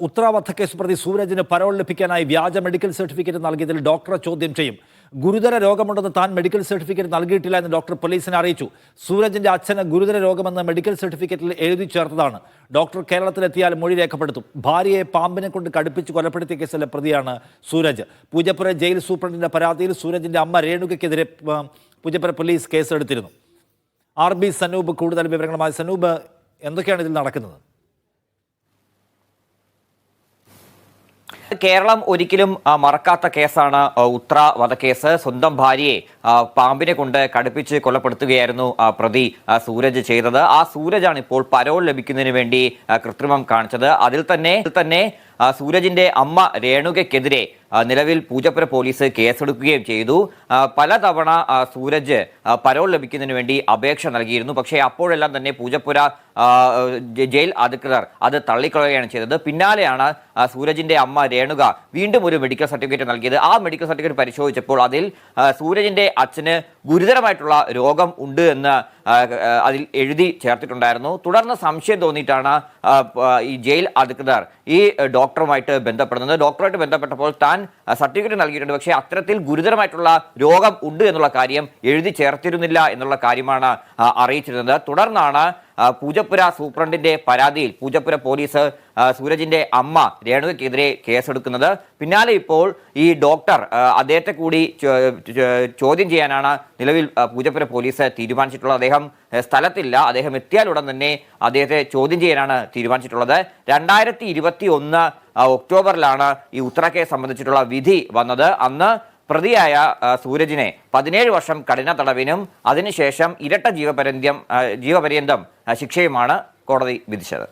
ഉത്ര വധക്കേസ് പ്രതി സൂരജിന് പരോൾ ലഭിക്കാനായി വ്യാജ മെഡിക്കൽ സർട്ടിഫിക്കറ്റ് നൽകിയതിൽ ഡോക്ടറെ ചോദ്യം ചെയ്യും. ഗുരുതര രോഗമുണ്ടെന്ന് താൻ മെഡിക്കൽ സർട്ടിഫിക്കറ്റ് നൽകിയിട്ടില്ല എന്ന് ഡോക്ടർ പോലീസിനെ അറിയിച്ചു. സൂരജിന്റെ അച്ഛന് ഗുരുതര രോഗമെന്ന് മെഡിക്കൽ സർട്ടിഫിക്കറ്റിൽ എഴുതി ചേർത്തതാണ്. ഡോക്ടർ കേരളത്തിലെത്തിയാൽ മൊഴി രേഖപ്പെടുത്തും. ഭാര്യയെ പാമ്പിനെ കൊണ്ട് കടുപ്പിച്ച് കൊലപ്പെടുത്തിയ കേസിലെ പ്രതിയാണ് സൂരജ്. പൂജപ്പുര ജയിൽ സൂപ്രണ്ടിന്റെ പരാതിയിൽ സൂരജിന്റെ അമ്മ രേണുകയ്ക്കെതിരെ പൂജപ്പുര പോലീസ് കേസെടുത്തിരുന്നു. RB സനൂപ് കൂടുതൽ വിവരങ്ങളുമായി. സനൂപ്, എന്തൊക്കെയാണ് ഇതിൽ നടക്കുന്നത്? കേരളം ഒരിക്കലും മറക്കാത്ത കേസാണ് ഉത്ര വധക്കേസ്. സ്വന്തം ഭാര്യയെ പാമ്പിനെ കൊണ്ട് കടുപ്പിച്ച് കൊലപ്പെടുത്തുകയായിരുന്നു പ്രതി സൂരജ് ചെയ്തത്. ആ സൂരജാണ് ഇപ്പോൾ പരോൾ ലഭിക്കുന്നതിന് വേണ്ടി കൃത്രിമം കാണിച്ചത്. അതിൽ തന്നെ സൂരജിന്റെ അമ്മ രേണുകയ്ക്കെതിരെ നിലവിൽ പൂജപ്പുര പോലീസ് കേസെടുക്കുകയും ചെയ്തു. പലതവണ സൂരജ് പരോൾ ലഭിക്കുന്നതിന് വേണ്ടി അപേക്ഷ നൽകിയിരുന്നു. പക്ഷേ അപ്പോഴെല്ലാം തന്നെ പൂജപ്പുര ജയിൽ അധികൃതർ അത് തള്ളിക്കളയുകയാണ് ചെയ്തത്. പിന്നാലെയാണ് സൂരജിന്റെ അമ്മ രേണുക വീണ്ടും ഒരു മെഡിക്കൽ സർട്ടിഫിക്കറ്റ് നൽകിയത്. ആ മെഡിക്കൽ സർട്ടിഫിക്കറ്റ് പരിശോധിച്ചപ്പോൾ അതിൽ സൂരജിന്റെ അച്ഛന് ഗുരുതരമായിട്ടുള്ള രോഗം ഉണ്ട് എന്ന് അതിൽ എഴുതി ചേർത്തിട്ടുണ്ടായിരുന്നു. തുടർന്ന് സംശയം തോന്നിയിട്ടാണ് ഈ ജയിൽ അധികൃതർ ഈ ഡോക്ടറുമായിട്ട് ബന്ധപ്പെടുന്നത്. ഡോക്ടറുമായിട്ട് ബന്ധപ്പെട്ടപ്പോൾ താൻ സർട്ടിഫിക്കറ്റ് നൽകിയിട്ടുണ്ട്, പക്ഷേ അത്തരത്തിൽ ഗുരുതരമായിട്ടുള്ള രോഗം ഉണ്ട് എന്നുള്ള കാര്യം എഴുതി ചേർത്തിരുന്നില്ല എന്നുള്ള കാര്യമാണ് അറിയിച്ചിരുന്നത്. തുടർന്നാണ് പൂജപ്പുര സൂപ്രണ്ടിന്റെ പരാതിയിൽ പൂജപ്പുര പോലീസ് സൂരജിന്റെ അമ്മ രേണുകയ്ക്കെതിരെ കേസെടുക്കുന്നത്. പിന്നാലെ ഇപ്പോൾ ഈ ഡോക്ടർ അദ്ദേഹത്തെ കൂടി ചോദ്യം ചെയ്യാനാണ് നിലവിൽ പൂജപ്പുര പോലീസ് തീരുമാനിച്ചിട്ടുള്ളത്. അദ്ദേഹം സ്ഥലത്തില്ല. അദ്ദേഹം എത്തിയാലുടൻ തന്നെ അദ്ദേഹത്തെ ചോദ്യം ചെയ്യാനാണ് തീരുമാനിച്ചിട്ടുള്ളത്. 2021 ഒക്ടോബറിലാണ് ഈ ഉത്ര കേസ് സംബന്ധിച്ചിട്ടുള്ള വിധി വന്നത്. അന്ന് പ്രതിയായ സൂരജിനെ 17 വർഷം കഠിന തടവിനും അതിനുശേഷം ഇരട്ട ജീവപര്യന്തം ശിക്ഷയുമാണ് കോടതി വിധിച്ചത്.